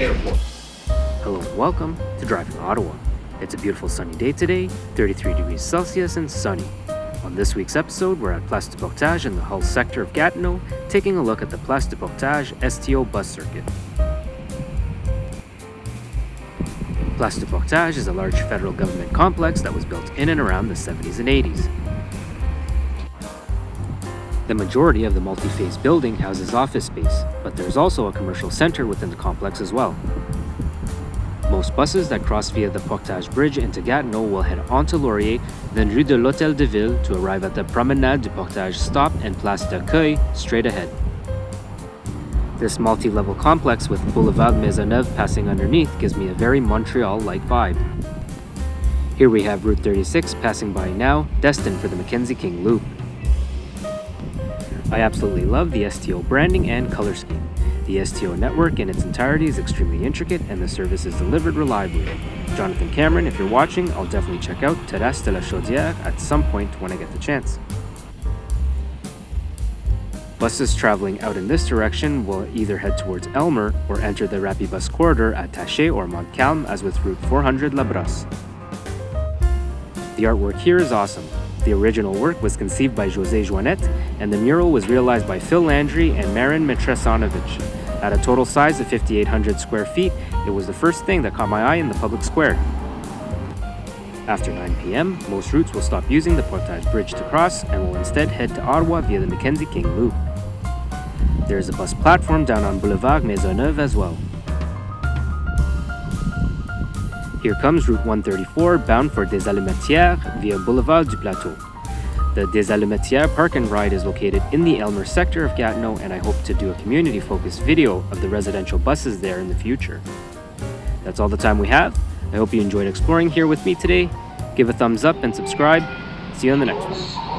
Airport. Hello and welcome to Driving Ottawa. It's a beautiful sunny day today, 33 degrees Celsius and sunny. On this week's episode, we're at Place du Portage in the Hull sector of Gatineau, taking a look at the Place du Portage STO bus circuit. Place du Portage is a large federal government complex that was built in and around the 70s and 80s. The majority of the multi-phase building houses office space, but there's also a commercial center within the complex as well. Most buses that cross via the Portage Bridge into Gatineau will head onto Laurier, then Rue de l'Hôtel de Ville to arrive at the Promenade du Portage stop and Place d'Accueil straight ahead. This multi-level complex with Boulevard Maissouneuve passing underneath gives me a very Montreal-like vibe. Here we have Route 36 passing by now, destined for the Mackenzie King Loop. I absolutely love the STO branding and color scheme. The STO network in its entirety is extremely intricate and the service is delivered reliably. Jonathan Cameron, if you're watching, I'll definitely check out Terrasse de la Chaudière at some point when I get the chance. Buses traveling out in this direction will either head towards Elmer or enter the Rapibus corridor at Taché or Montcalm as with Route 400 La Brosse. The artwork here is awesome. The original work was conceived by José Joannette, and the mural was realized by Phil Landry and Marin Mitresanovich. At a total size of 5,800 square feet, it was the first thing that caught my eye in the public square. After 9 p.m., most routes will stop using the Portage Bridge to cross and will instead head to Ottawa via the Mackenzie King Loop. There is a bus platform down on Boulevard Maisonneuve as well. Here comes Route 134 bound for Des Allumettières via Boulevard du Plateau. The Des Allumettières park and ride is located in the Elmer sector of Gatineau, and I hope to do a community-focused video of the residential buses there in the future. That's all the time we have. I hope you enjoyed exploring here with me today. Give a thumbs up and subscribe. See you on the next one.